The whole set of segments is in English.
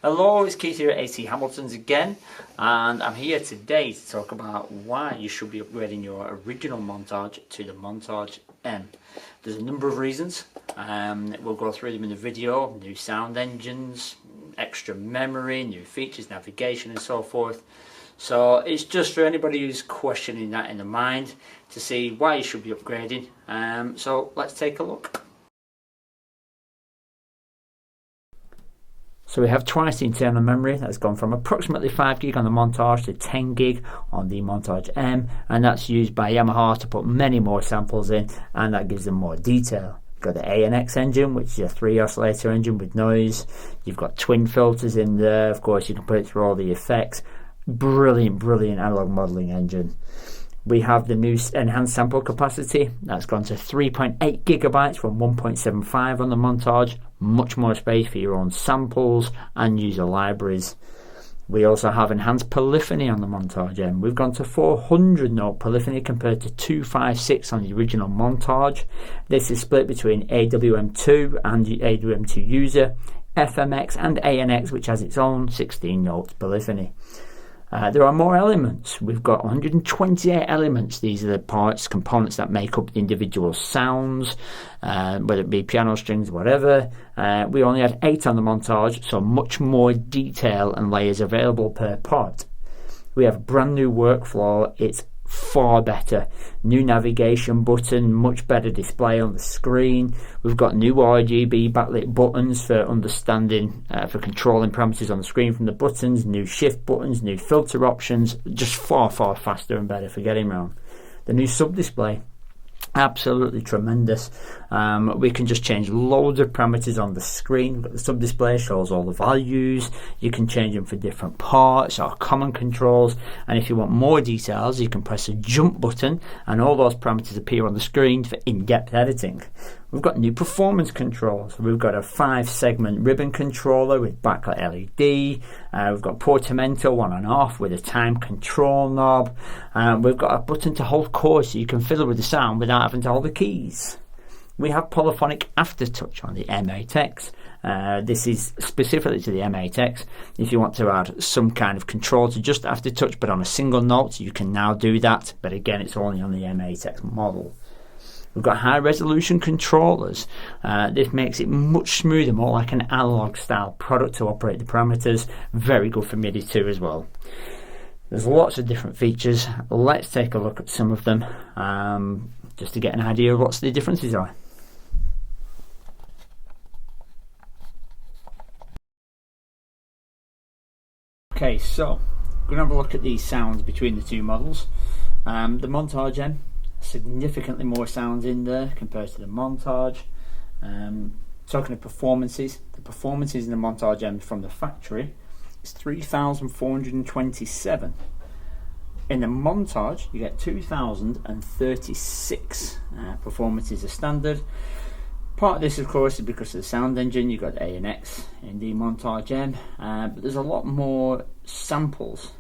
Hello, it's Keith here at AC Hamilton's again, and I'm here today to talk about why you should be upgrading your original Montage to the Montage M. There's a number of reasons. We'll go through them in the video: new sound engines, extra memory, new features, navigation and so forth. So it's just for anybody who's questioning that in the mind to see why you should be upgrading. So let's take a look. So we have twice the internal memory. That's gone from approximately 5 gig on the Montage to 10 gig on the Montage M, and that's used by Yamaha to put many more samples in, and that gives them more detail. You've got the ANX engine, which is a 3 oscillator engine with noise. You've got twin filters in there. Of course, you can put it through all the effects. Brilliant analog modeling engine. We have the new enhanced sample capacity. That's gone to 3.8 gigabytes from 1.75 on the Montage. Much more space for your own samples and user libraries. We also have enhanced polyphony on the Montage M. We've gone to 400 note polyphony compared to 256 on the original Montage. This is split between AWM2 and AWM2 user, FMX and ANX, which has its own 16 note polyphony. There are more elements. We've got 128 elements. These are the parts, components that make up the individual sounds, whether it be piano strings, whatever. We only had 8 on the Montage, so much more detail and layers available per part. We have a brand new workflow. It's far better. New navigation button, much better display on the screen. We've got new RGB backlit buttons for understanding, for controlling parameters on the screen from the buttons, new shift buttons, new filter options, just far faster and better for getting around. The new sub display, absolutely tremendous. We can just change loads of parameters on the screen. We've got the sub display, shows all the values. You can change them for different parts or common controls, and if you want more details you can press a jump button and all those parameters appear on the screen for in-depth editing. We've got new performance controls. We've got a 5-segment ribbon controller with backlit LED. We've got portamento on and off with a time control knob. We've got a button to hold chords so you can fiddle with the sound without having to hold the keys. We have polyphonic aftertouch on the M8X. This is specifically to the M8X. If you want to add some kind of control to just aftertouch but on a single note, you can now do that. But again, it's only on the M8X model. We've got high resolution controllers. This makes it much smoother, more like an analog style product to operate the parameters. Very good for MIDI too as well. There's lots of different features. Let's take a look at some of them just to get an idea of what the differences are. Okay, so we're going to have a look at these sounds between the two models. The Montage M, significantly more sounds in there compared to the Montage. Talking of performances, the performances in the Montage M from the factory is 3,427. In the Montage you get 2,036 performances as standard. Part of this of course is because of the sound engine. You've got ANX in the Montage M, but there's a lot more samples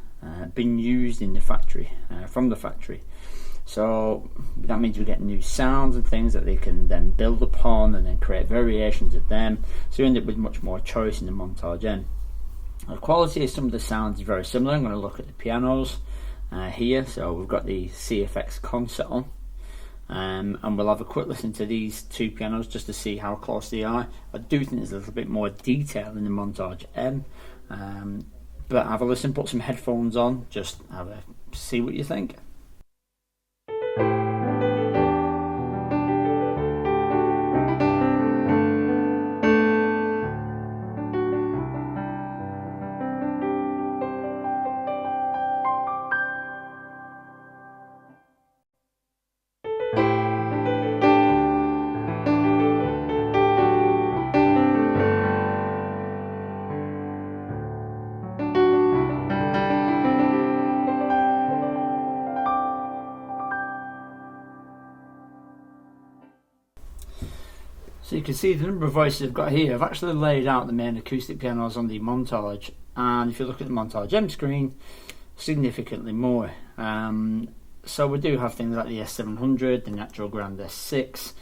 being used in the factory, from the factory. So that means we get new sounds and things that they can then build upon and then create variations of them. So you end up with much more choice in the Montage M. The quality of some of the sounds is very similar. I'm going to look at the pianos here. So we've got the CFX concert on, and we'll have a quick listen to these two pianos just to see how close they are. I do think there's a little bit more detail in the Montage M, but have a listen, put some headphones on, just have a see what you think. So you can see the number of voices I've got here. I've actually laid out the main acoustic pianos on the Montage, and if you look at the Montage M screen, significantly more. So we do have things like the S700, the Natural Grand S6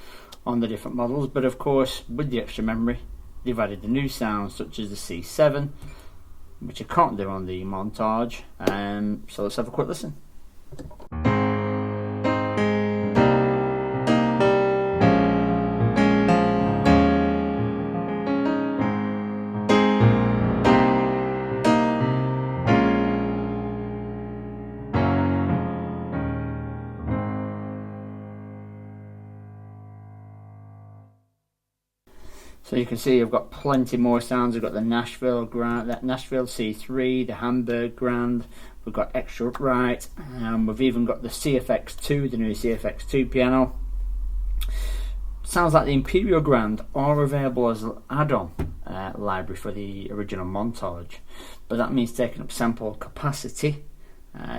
on the different models, but of course with the extra memory they've added the new sounds such as the C7, which I can't do on the Montage. So let's have a quick listen. So you can see I've got plenty more sounds. I've got the Nashville Grand, that Nashville C3, the Hamburg Grand. We've got extra upright. We've even got the CFX2, the new CFX2 piano. Sounds like the Imperial Grand are available as an add-on library for the original Montage, but that means taking up sample capacity,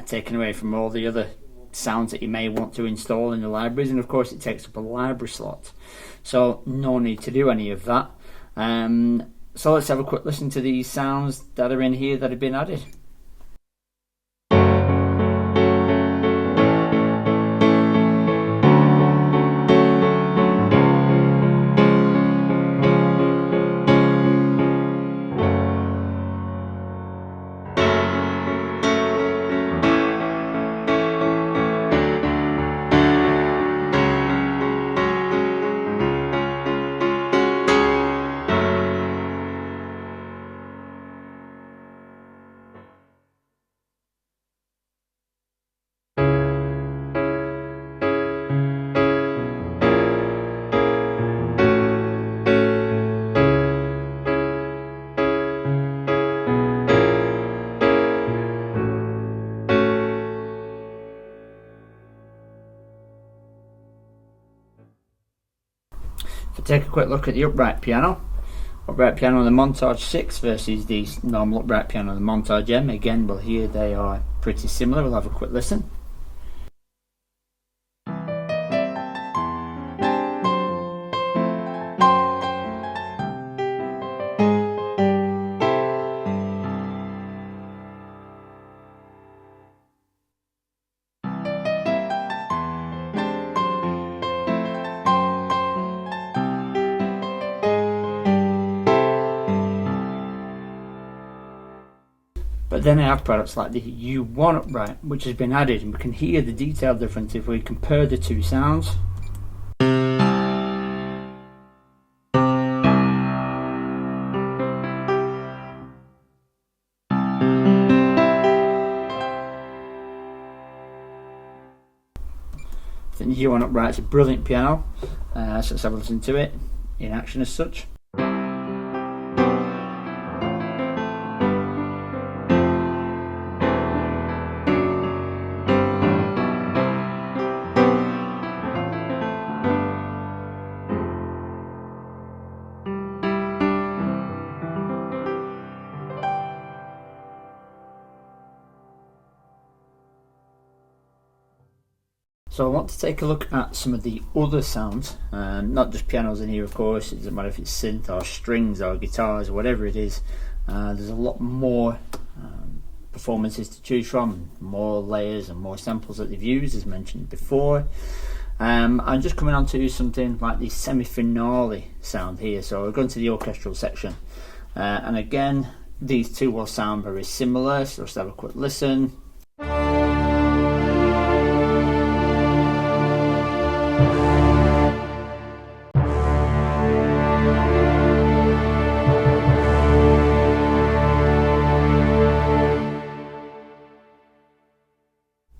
taking away from all the other sounds that you may want to install in the libraries, and of course it takes up a library slot, so no need to do any of that. So let's have a quick listen to these sounds that are in here that have been added. If I take a quick look at the upright piano on the Montage 6 versus the normal upright piano on the Montage M, again we'll hear they are pretty similar. We'll have a quick listen. But then I have products like the U1 upright, which has been added, and we can hear the detail difference if we compare the two sounds. I think the U1 upright is a brilliant piano, so let's have a listen to it in action as such. So I want to take a look at some of the other sounds, not just pianos in here of course. It doesn't matter if it's synth or strings or guitars or whatever it is. There's a lot more performances to choose from, more layers and more samples that they've used, as mentioned before. I'm just coming on to something like the semi-finale sound here, so we're going to the orchestral section, and again these two will sound very similar, so let's have a quick listen.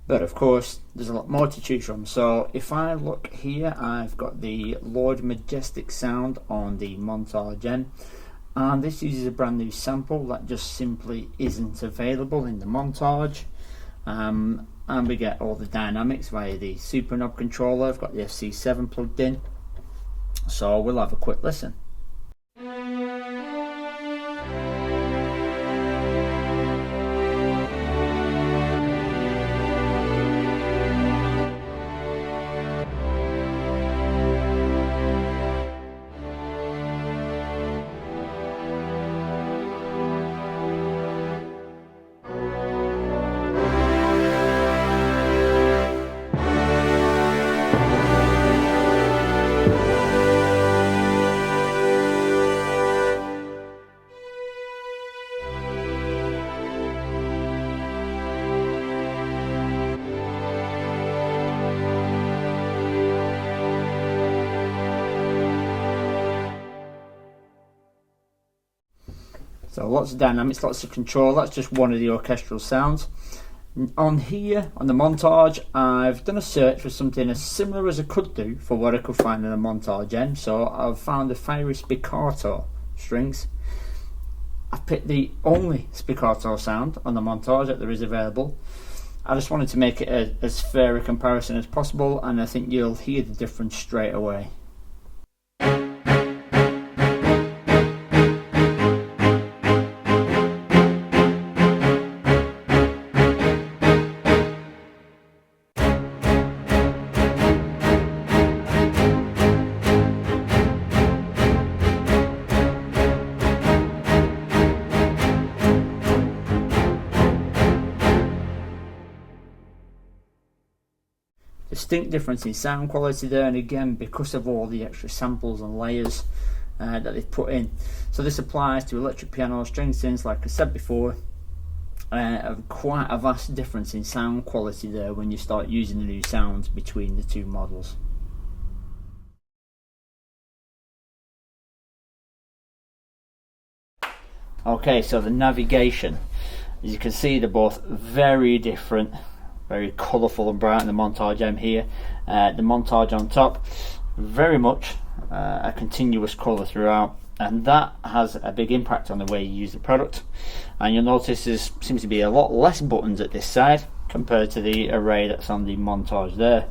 But of course there's a lot more to choose from. So if I look here, I've got the Lord Majestic sound on the Montage M, and this uses a brand new sample that just simply isn't available in the Montage, and we get all the dynamics via the Super Knob controller. I've got the FC7 plugged in, so we'll have a quick listen. So lots of dynamics, lots of control. That's just one of the orchestral sounds. On here, on the Montage, I've done a search for something as similar as I could do for what I could find in the Montage M. So I've found the fiery spiccato strings. I've picked the only spiccato sound on the Montage that there is available. I just wanted to make it as fair a comparison as possible, and I think you'll hear the difference straight away. Distinct difference in sound quality there, and again because of all the extra samples and layers that they've put in. So this applies to electric piano, string synths, like I said before. Quite a vast difference in sound quality there when you start using the new sounds between the two models. Okay, so the navigation, as you can see, they're both very different. Very colourful and bright in the Montage M here. The Montage on top, very much a continuous colour throughout, and that has a big impact on the way you use the product. And you'll notice there seems to be a lot less buttons at this side compared to the array that's on the Montage there.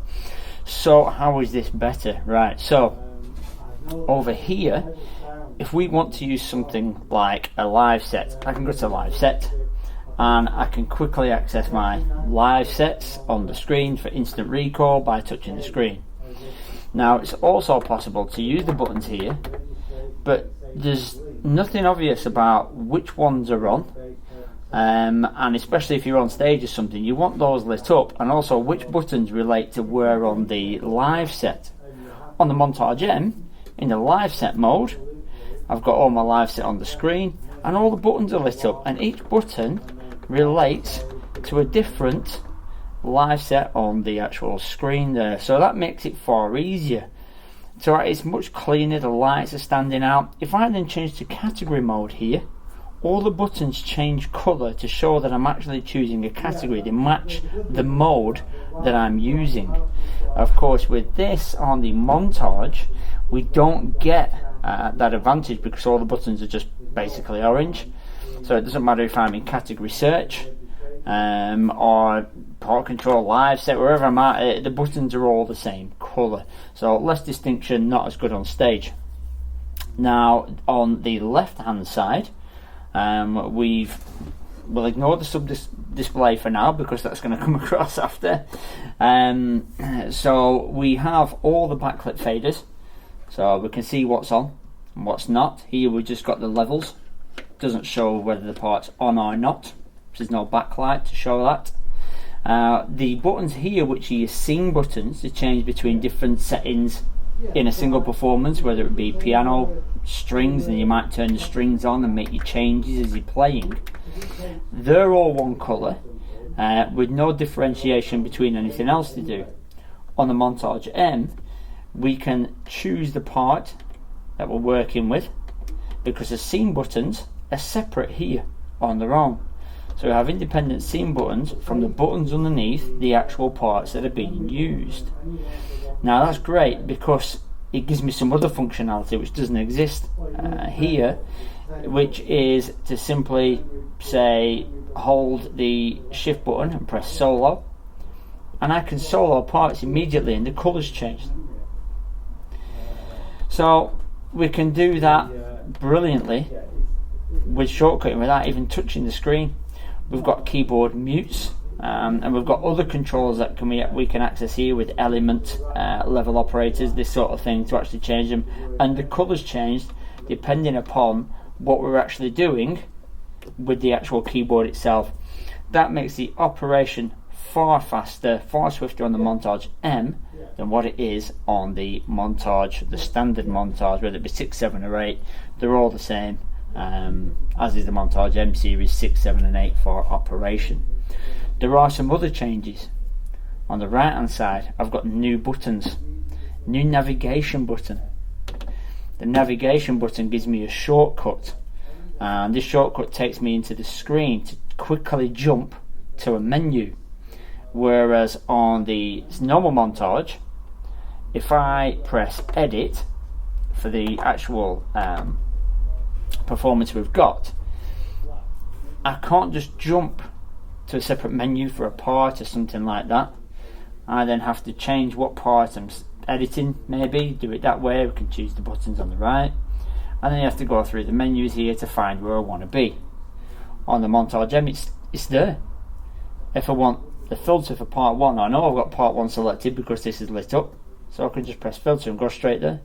So how is this better? Right, so over here, if we want to use something like a live set, I can go to live set, and I can quickly access my live sets on the screen for instant recall by touching the screen. Now it's also possible to use the buttons here, but there's nothing obvious about which ones are on, and especially if you're on stage or something, you want those lit up, and also which buttons relate to where on the live set. On the Montage M, in the live set mode, I've got all my live set on the screen, and all the buttons are lit up, and each button relates to a different live set on the actual screen there. So that makes it far easier. So it's much cleaner, the lights are standing out. If I then change to category mode here, all the buttons change colour to show that I'm actually choosing a category. They match the mode that I'm using. Of course, with this on the Montage, we don't get that advantage because all the buttons are just basically orange. So it doesn't matter if I'm in category search or port control, live set, wherever I'm at, the buttons are all the same colour. So less distinction, not as good on stage. Now on the left hand side, we'll ignore the sub display for now because that's going to come across after. So we have all the backlit faders, so we can see what's on and what's not. Here we've just got the levels. Doesn't show whether the part's on or not. There's no backlight to show that. The buttons here, which are your scene buttons, to change between different settings in a single performance, whether it be piano, strings, and you might turn the strings on and make your changes as you're playing. They're all one colour, with no differentiation between anything else to do. On the Montage M, we can choose the part that we're working with, because the scene buttons are separate here on their own. So we have independent scene buttons from the buttons underneath the actual parts that are being used. Now that's great because it gives me some other functionality which doesn't exist here, which is to simply say hold the shift button and press solo, and I can solo parts immediately and the colours change. So we can do that brilliantly with shortcutting without even touching the screen. We've got keyboard mutes, and we've got other controls that we can access here with element level operators, this sort of thing, to actually change them, and the colours changed depending upon what we're actually doing with the actual keyboard itself. That makes the operation far faster, far swifter on the Montage M than what it is on the Montage, the standard Montage, whether it be 6, 7 or 8. They're all the same, as is the Montage M series 6, 7 and 8 for operation. There are some other changes. On the right hand side, I've got new buttons, new navigation button. The navigation button gives me a shortcut and this shortcut takes me into the screen to quickly jump to a menu. Whereas on the normal Montage, if I press edit for the actual performance we've got, I can't just jump to a separate menu for a part or something like that. I then have to change what part I'm editing, maybe do it that way. We can choose the buttons on the right, and then you have to go through the menus here to find where I want to be. On the Montage M, it's there. If I want the filter for part 1, I know I've got part 1 selected because this is lit up, so I can just press filter and go straight there.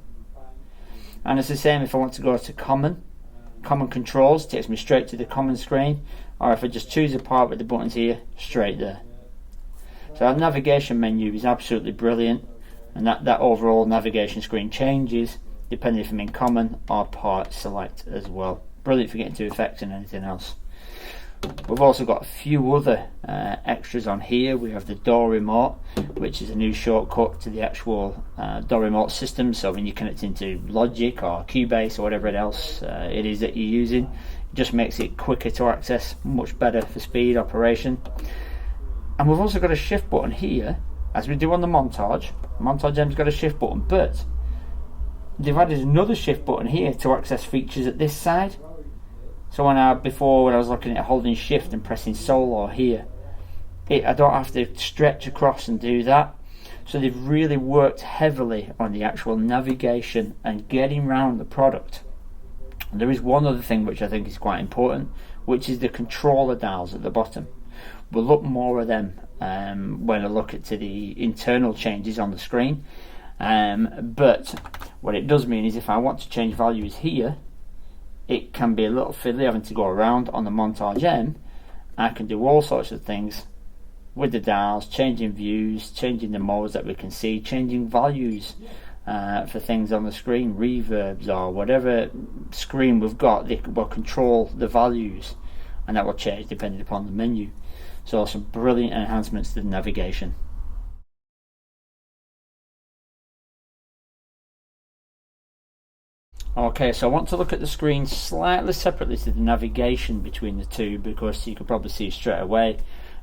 And it's the same if I want to go to common controls, takes me straight to the common screen, or if I just choose a part with the buttons here, straight there. So our navigation menu is absolutely brilliant, and that overall navigation screen changes depending if I'm in common or part select as well. Brilliant for getting to effects and anything else. We've also got a few other extras on here. We have the door remote, which is a new shortcut to the actual door remote system. So when you connect into Logic or Cubase or whatever else it is that you're using, it just makes it quicker to access, much better for speed operation. And we've also got a shift button here, as we do on the Montage. Montage M's got a shift button, but they've added another shift button here to access features at this side. So when I was looking at holding shift and pressing solo here, I don't have to stretch across and do that. So they've really worked heavily on the actual navigation and getting around the product. And there is one other thing which I think is quite important, which is the controller dials at the bottom. We'll look more at them when I look at the internal changes on the screen. But what it does mean is if I want to change values here, it can be a little fiddly having to go around. On the Montage M, I can do all sorts of things with the dials, changing views, changing the modes that we can see, changing values for things on the screen, reverbs or whatever screen we've got. They will control the values, and that will change depending upon the menu. So some brilliant enhancements to the navigation. Okay, so I want to look at the screen slightly separately to the navigation between the two, because you could probably see straight away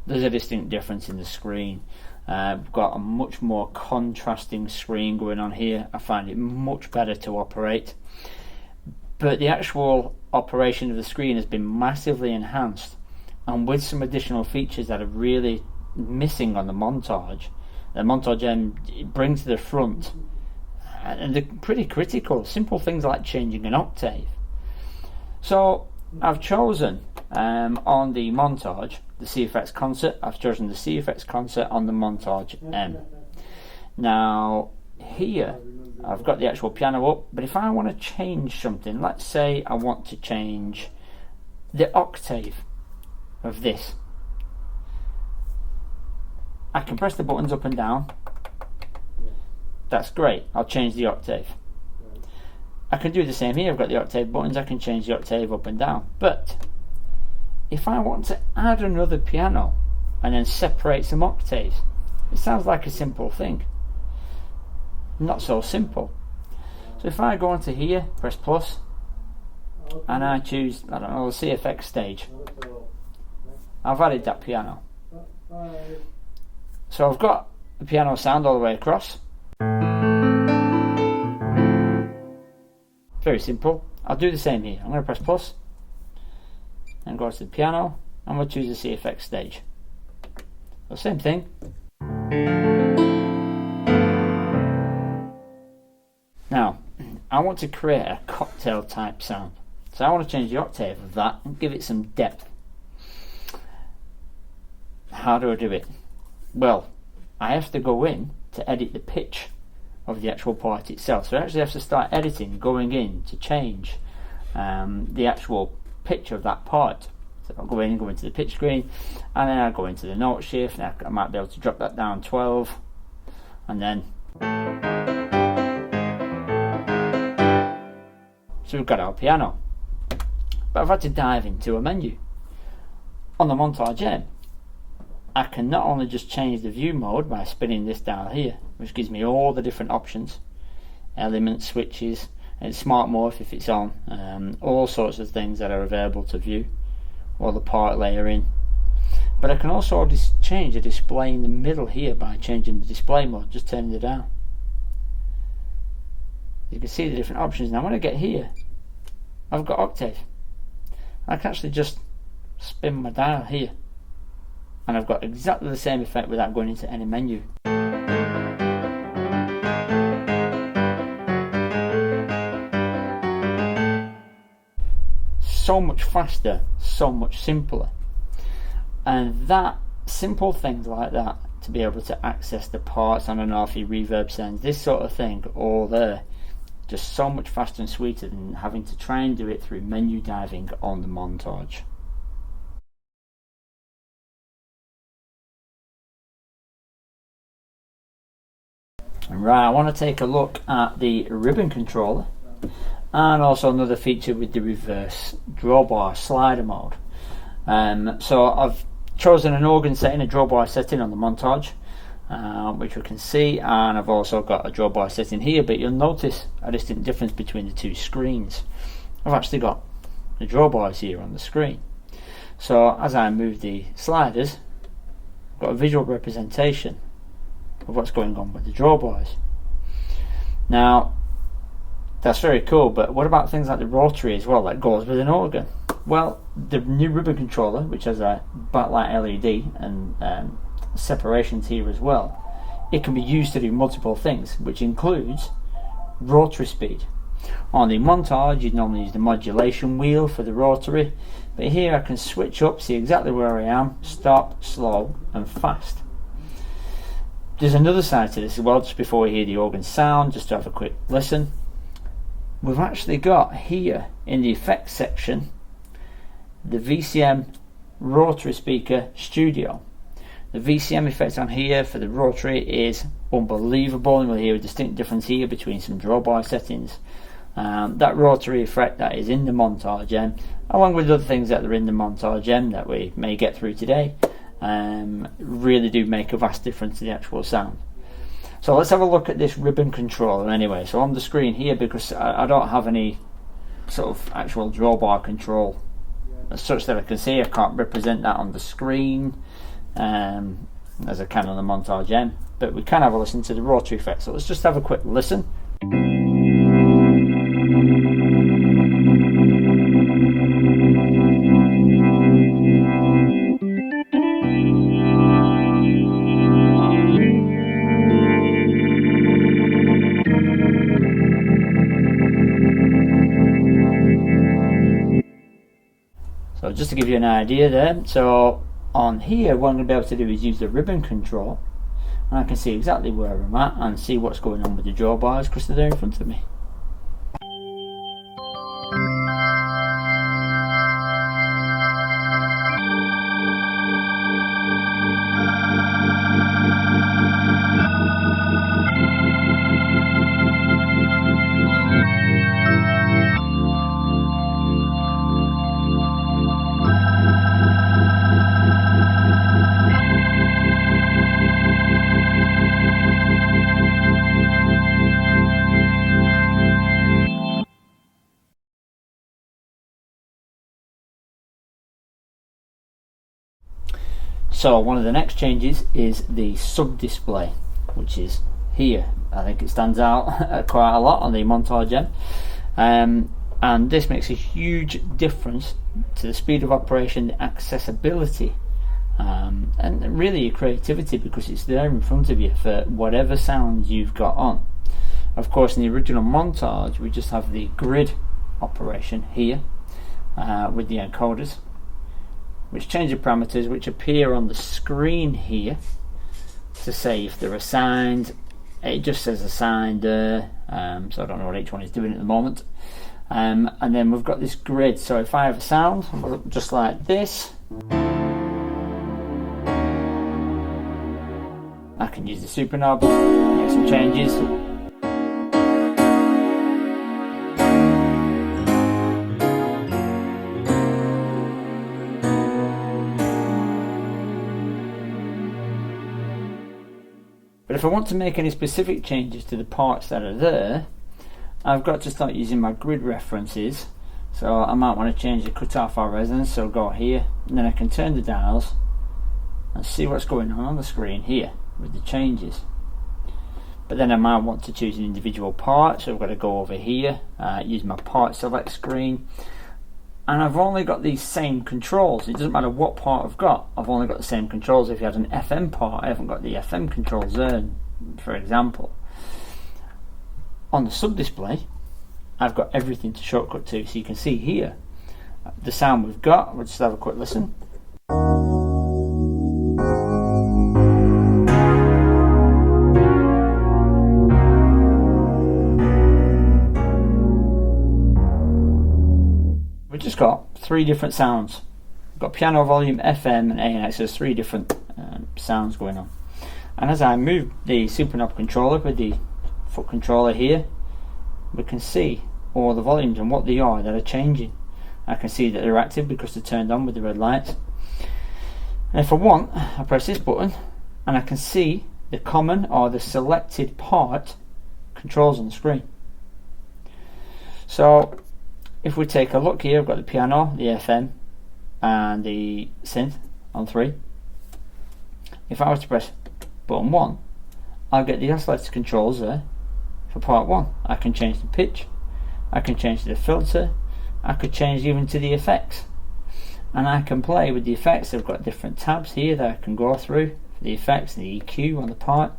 there's a distinct difference in the screen. We've got a much more contrasting screen going on here. I find it much better to operate, but the actual operation of the screen has been massively enhanced, and with some additional features that are really missing on the Montage. The Montage M brings to the front, and they're pretty critical. Simple things like changing an octave. So I've chosen on the Montage the CFX Concert. I've chosen the CFX Concert on the Montage M. Now here I've got the actual piano up, but if I want to change something, let's say I want to change the octave of this, I can press the buttons up and down. That's great. I'll change the octave. I can do the same here. I've got the octave buttons. I can change the octave up and down. But if I want to add another piano and then separate some octaves, it sounds like a simple thing. Not so simple. So if I go into here, press plus, and I choose, I don't know, the CFX stage, I've added that piano. So I've got the piano sound all the way across. Very simple. I'll do the same here. I'm going to press plus and go to the piano, and we'll choose the CFX stage. So same thing. Now I want to create a cocktail type sound, so I want to change the octave of that and give it some depth. How do I do it? Well, I have to go in to edit the pitch of the actual part itself. So I actually have to start editing, going in to change the actual pitch of that part. So I'll go into the pitch screen, and then I'll go into the note shift, and I might be able to drop that down 12, and then so we've got our piano. But I've had to dive into a menu. On the Montage M, I can not only just change the view mode by spinning this dial here, which gives me all the different options, elements, switches, It's smart morph if it's on, all sorts of things that are available to view, or the part layering. But I can also change the display in the middle here by changing the display mode, just turning it down. You can see the different options. Now when I get here, I've got octave. I can actually just spin my dial here, and I've got exactly the same effect without going into any menu. So much faster, so much simpler. And that simple things like that, to be able to access the parts, I don't know if your reverb sends, this sort of thing, all there, just so much faster and sweeter than having to try and do it through menu diving on the Montage. Right, I want to take a look at the ribbon controller, and also another feature with the reverse drawbar slider mode. So I've chosen an organ setting, a drawbar setting on the Montage, which we can see, and I've also got a drawbar setting here, but you'll notice a distinct difference between the two screens. I've actually got the drawbars here on the screen. So as I move the sliders, I've got a visual representation of what's going on with the drawbars. Now that's very cool, but what about things like the rotary as well that goes with an organ? Well, the new ribbon controller, which has a backlight LED and separations here as well, it can be used to do multiple things, which includes rotary speed. On the Montage you'd normally use the modulation wheel for the rotary, but here I can switch up, see exactly where I am, stop, slow and fast. There's another side to this as well, just before we hear the organ sound, just to have a quick listen. We've actually got here in the effects section the VCM rotary speaker studio. The VCM effect on here for the rotary is unbelievable, and we'll hear a distinct difference here between some drawbar settings. That rotary effect that is in the Montage M, along with other things that are in the Montage M that we may get through today, really do make a vast difference to the actual sound. So let's have a look at this ribbon controller anyway. So on the screen here, because I don't have any sort of actual drawbar control as such that I can see, I can't represent that on the screen as I can on the Montage M, but we can have a listen to the rotary effect. So let's just have a quick listen. So just to give you an idea there, so on here what I'm going to be able to do is use the ribbon control, and I can see exactly where I'm at and see what's going on with the drawbars because they're there in front of me. So one of the next changes is the sub display, which is here. I think it stands out quite a lot on the Montage M, and this makes a huge difference to the speed of operation, the accessibility, and really your creativity, because it's there in front of you for whatever sounds you've got on. Of course, in the original Montage we just have the grid operation here with the encoders, which change the parameters which appear on the screen here to say if they're assigned. It just says assigned there, so I don't know what each one is doing at the moment. And then we've got this grid, so if I have a sound just like this, I can use the super knob, make some changes. But if I want to make any specific changes to the parts that are there, I've got to start using my grid references, so I might want to change the cutoff or resonance, so go here, and then I can turn the dials and see what's going on the screen here with the changes. But then I might want to choose an individual part, so I've got to go over here, use my part select screen, and I've only got these same controls. It doesn't matter what part I've got, I've only got the same controls. If you had an FM part, I haven't got the FM controls there, for example. On the sub display, I've got everything to shortcut to, so you can see here the sound we've got. We'll just have a quick listen. We've just got three different sounds. We've got piano volume, FM and ANX. There's three different sounds going on. And as I move the super knob controller with the foot controller here, we can see all the volumes and what they are that are changing. I can see that they're active because they're turned on with the red lights. And if I want, I press this button and I can see the common or the selected part controls on the screen. So if we take a look here, I've got the piano, the FM and the synth on 3. If I was to press button 1, I'll get the oscillator controls there for part 1. I can change the pitch, I can change the filter, I could change even to the effects, and I can play with the effects. I've got different tabs here that I can go through for the effects and the EQ on the part,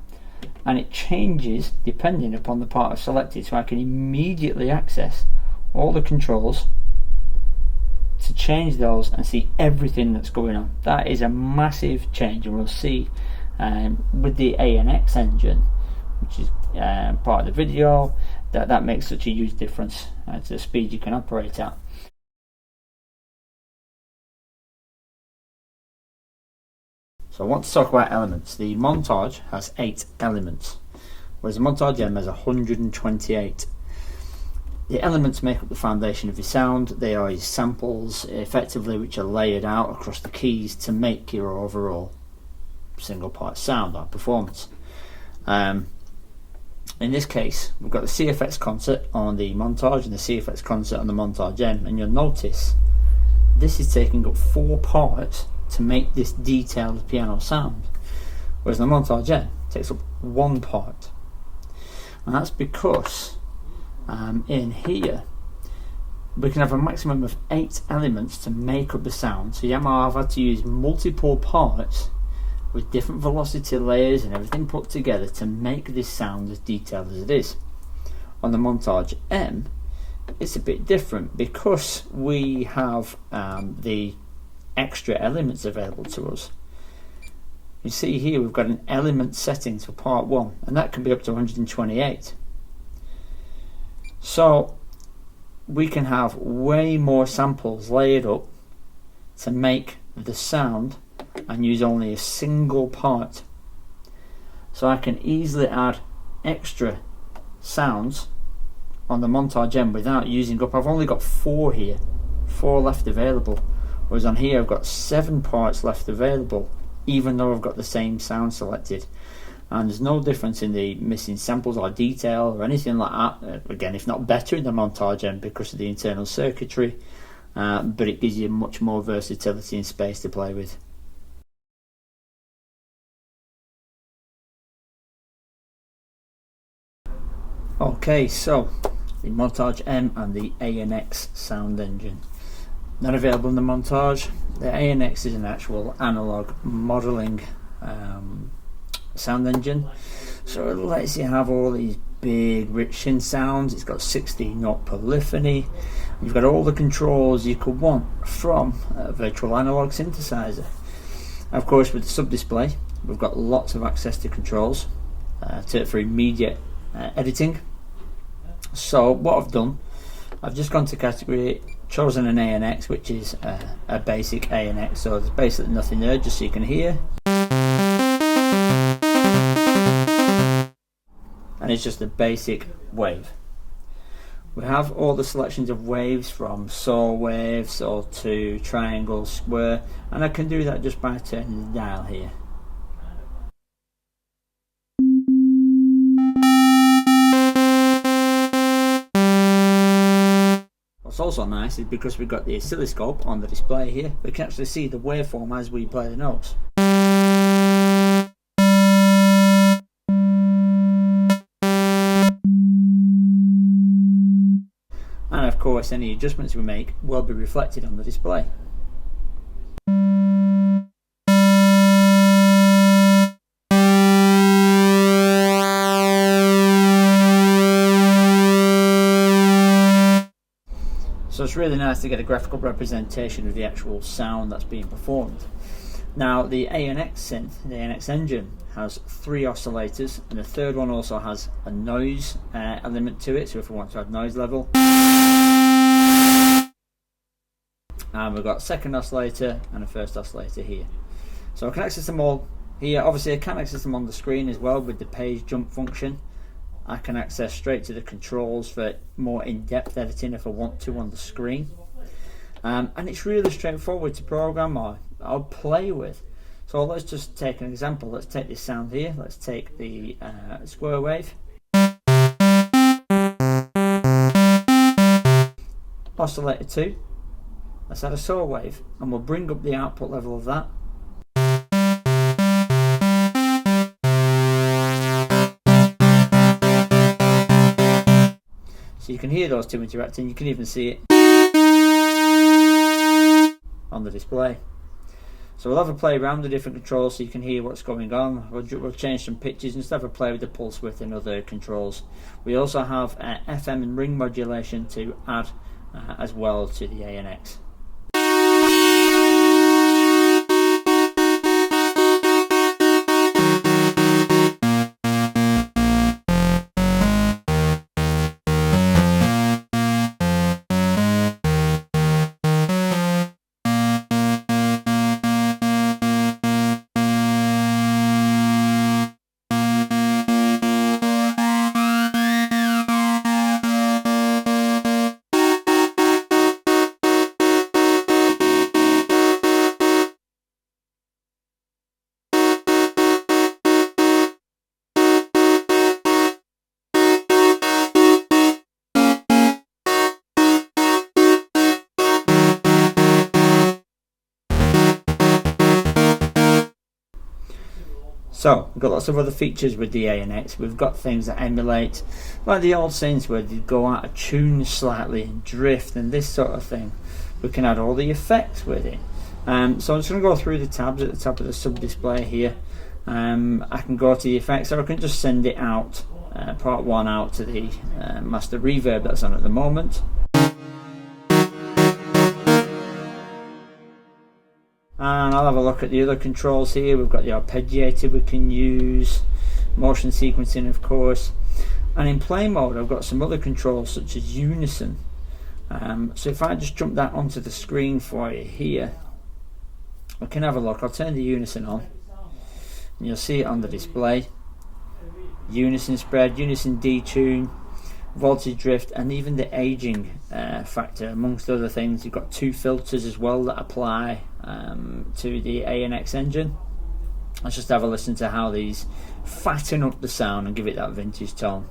and it changes depending upon the part I've selected, so I can immediately access all the controls to change those and see everything that's going on. That is a massive change, and we'll see with the ANX engine, which is part of the video, that makes such a huge difference to the speed you can operate at. So I want to talk about elements. The Montage has 8 elements, whereas the Montage M has 128. The elements make up the foundation of your sound. They are your samples, effectively, which are layered out across the keys to make your overall single part sound or performance. In this case, we've got the CFX concert on the Montage and the CFX concert on the Montage M, and you'll notice this is taking up 4 parts to make this detailed piano sound, whereas the Montage M takes up 1 part. And that's because in here we can have a maximum of 8 elements to make up the sound. So Yamaha have had to use multiple parts with different velocity layers and everything put together to make this sound as detailed as it is. On the Montage M, it's a bit different because we have the extra elements available to us. You see here we've got an element settings for part 1, and that can be up to 128. So we can have way more samples layered up to make the sound and use only a single part. So I can easily add extra sounds on the Montage M without using up. I've only got 4 here, 4 left available, whereas on here I've got 7 parts left available, even though I've got the same sound selected. And there's no difference in the missing samples or detail or anything like that. Again, if not better in the Montage M because of the internal circuitry, but it gives you much more versatility and space to play with. Okay, so the Montage M and the ANX sound engine. Not available in the Montage. The ANX is an actual analog modelling sound engine, so it lets you have all these big rich synth sounds. It's got 16 note polyphony. You've got all the controls you could want from a virtual analog synthesizer. Of course, with the sub display we've got lots of access to controls for immediate editing. So what I've done, I've just gone to category, chosen an ANX, which is a basic ANX, so there's basically nothing there, just so you can hear. And it's just a basic wave. We have all the selections of waves from saw wave, saw 2, triangle, square, and I can do that just by turning the dial here. What's also nice is because we've got the oscilloscope on the display here, we can actually see the waveform as we play the notes. And of course any adjustments we make will be reflected on the display. So it's really nice to get a graphical representation of the actual sound that's being performed. Now the ANX synth, the ANX engine, has 3 oscillators, and the third one also has a noise element to it, so if we want to add noise level. And we've got a second oscillator and a first oscillator here. So I can access them all here. Obviously I can access them on the screen as well with the page jump function. I can access straight to the controls for more in-depth editing if I want to on the screen. And it's really straightforward to program or play with. So let's just take an example. Let's take this sound here. Let's take the square wave. Oscillator 2. Let's add a saw wave and we'll bring up the output level of that. So you can hear those two interacting, you can even see it on the display. So we'll have a play around the different controls so you can hear what's going on. We'll change some pitches and have a play with the pulse width and other controls. We also have FM and ring modulation to add as well to the ANX. So we've got lots of other features with the ANX. We've got things that emulate, like the old synths where they go out of tune slightly and drift and this sort of thing. We can add all the effects with it. So I'm just going to go through the tabs at the top of the sub display here. I can go to the effects, or I can just send it out, part 1 out to the master reverb that's on at the moment. And I'll have a look at the other controls here. We've got the arpeggiator we can use, motion sequencing of course, and in play mode I've got some other controls such as unison. So if I just jump that onto the screen for you here, we can have a look. I'll turn the unison on and you'll see it on the display. Unison spread, unison detune, voltage drift, and even the aging factor amongst other things. You've got 2 filters as well that apply to the ANX engine. Let's just have a listen to how these fatten up the sound and give it that vintage tone.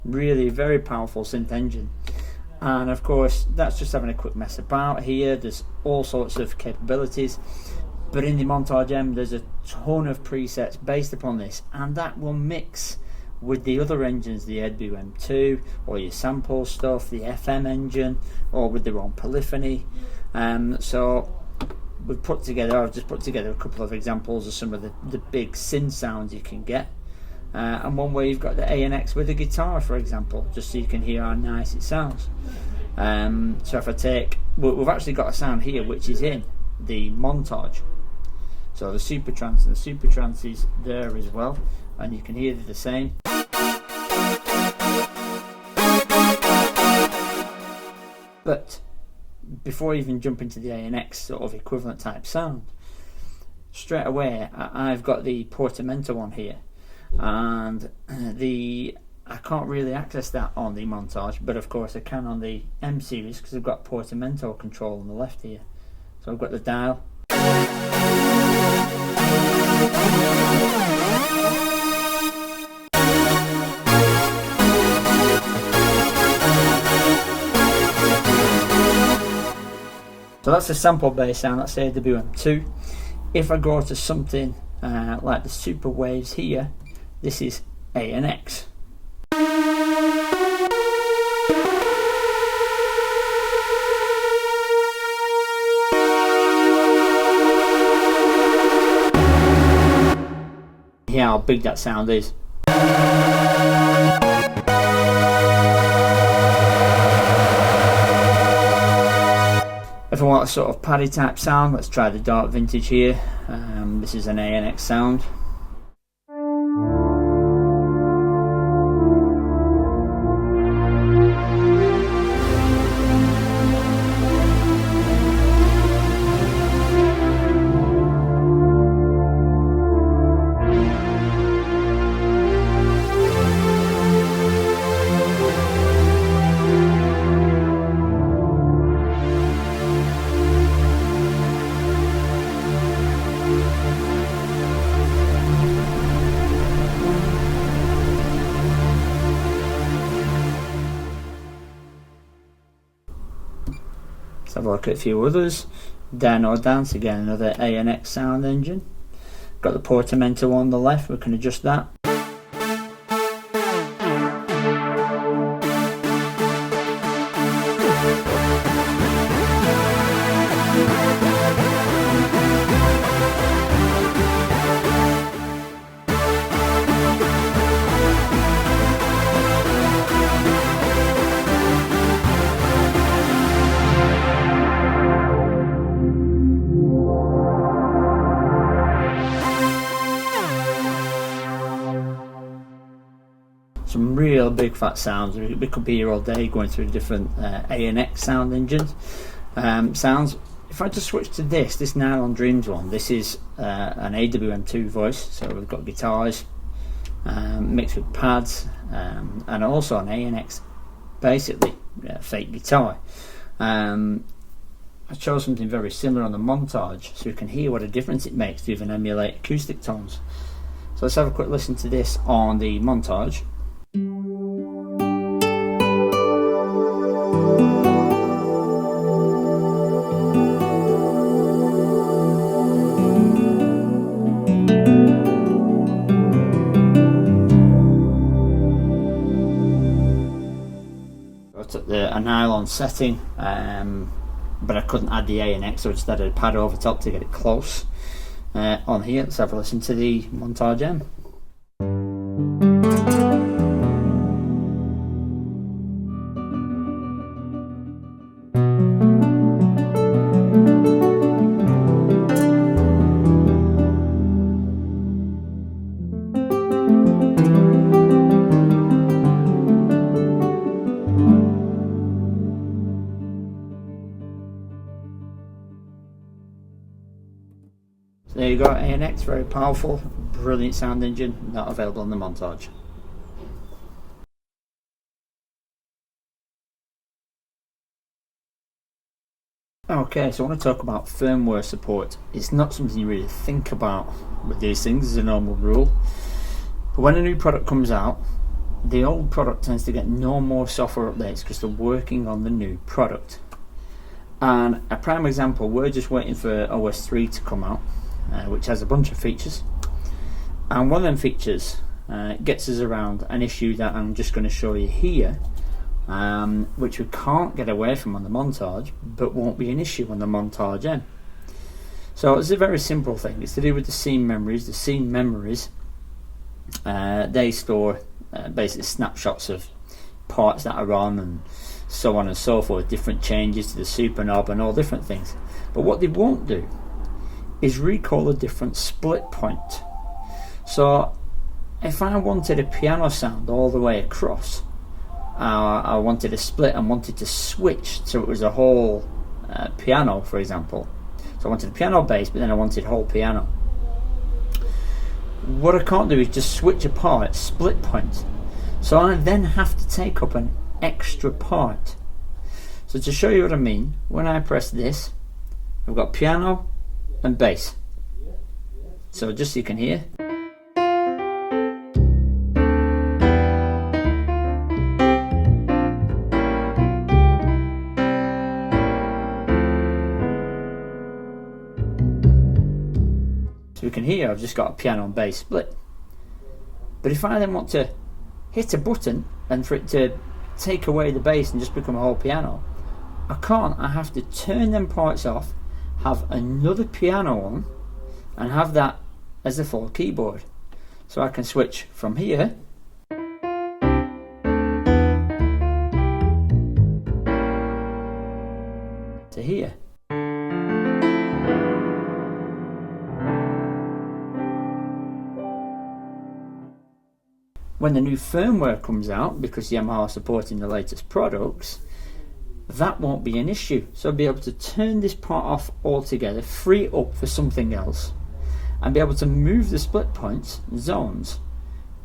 Really very powerful synth engine, and of course that's just having a quick mess about here. There's all sorts of capabilities, but in the Montage M there's a ton of presets based upon this, and that will mix with the other engines, the Edbu M2 or your sample stuff, the FM engine, or with their own polyphony. So I've just put together a couple of examples of some of the big synth sounds you can get. And one where you've got the ANX with a guitar, for example, just so you can hear how nice it sounds. So if I take, we've actually got a sound here which is in the Montage. So the Supertrance, and the Supertrance is there as well, and you can hear the same. But before I even jump into the ANX sort of equivalent type sound, straight away I've got the portamento on here, and I can't really access that on the Montage, but of course I can on the M series because I've got portamento control on the left here. So I've got the dial. So that's the sample bass sound, that's AWM2. If I go to something like the super waves here, this is ANX. Hear how big that sound is. If I want a sort of paddy type sound, let's try the dark vintage here. This is an ANX sound. Let's have a look at a few others. Dan or Dance, again another ANX sound engine. Got the portamento on the left, we can adjust that. Some real big fat sounds. We could be here all day going through different ANX sound engines sounds. If I just switch to this Nylon Dreams one, this is an AWM2 voice, so we've got guitars mixed with pads and also an ANX, basically fake guitar. I chose something very similar on the Montage so you can hear what a difference it makes to even emulate acoustic tones. So let's have a quick listen to this on the Montage. I took a nylon setting, but I couldn't add the ANX, so I just added a pad over top to get it close. On here, let's have a listen to the Montage M. There you go, ANX, very powerful, brilliant sound engine, not available on the Montage. Okay, so I want to talk about firmware support. It's not something you really think about with these things as a normal rule. But when a new product comes out, the old product tends to get no more software updates because they're working on the new product. And a prime example, we're just waiting for OS 3 to come out, which has a bunch of features. And one of them features gets us around an issue that I'm just going to show you here, which we can't get away from on the Montage, but won't be an issue on the Montage M. So it's a very simple thing. It's to do with the scene memories. The scene memories, they store basically snapshots of parts that are on and so on and so forth, different changes to the super knob and all different things. But what they won't do is recall a different split point. So if I wanted a piano sound all the way across, I wanted a split and wanted to switch so it was a whole piano, for example. So I wanted a piano bass, but then I wanted whole piano. What I can't do is just switch a part, split point. So I then have to take up an extra part. So to show you what I mean, when I press this, I've got piano and bass. So just so you can hear. So you can hear I've just got a piano and bass split. But if I then want to hit a button and for it to take away the bass and just become a whole piano, I can't. I have to turn them parts off, have another piano on, and have that as a full keyboard. So I can switch from here to here. When the new firmware comes out, because Yamaha are supporting the latest products, that won't be an issue. So I'll be able to turn this part off altogether, free it up for something else, and be able to move the split points, zones,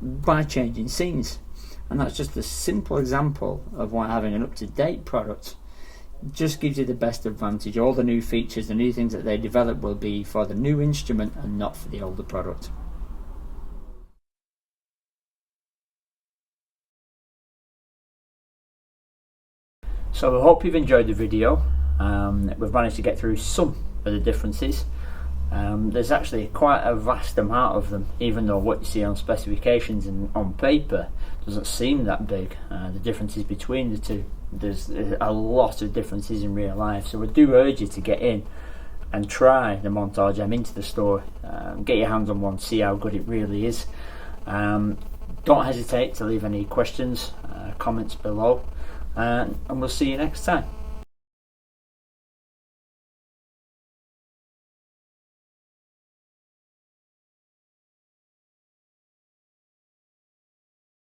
by changing scenes. And that's just a simple example of why having an up-to-date product just gives you the best advantage. All the new features, the new things that they develop will be for the new instrument and not for the older product. So I hope you've enjoyed the video. We've managed to get through some of the differences. There's actually quite a vast amount of them, even though what you see on specifications and on paper doesn't seem that big. The differences between the two, there's a lot of differences in real life. So I do urge you to get in and try the Montage M into the store. Get your hands on one, see how good it really is. Don't hesitate to leave any questions, comments below. And we'll see you next time.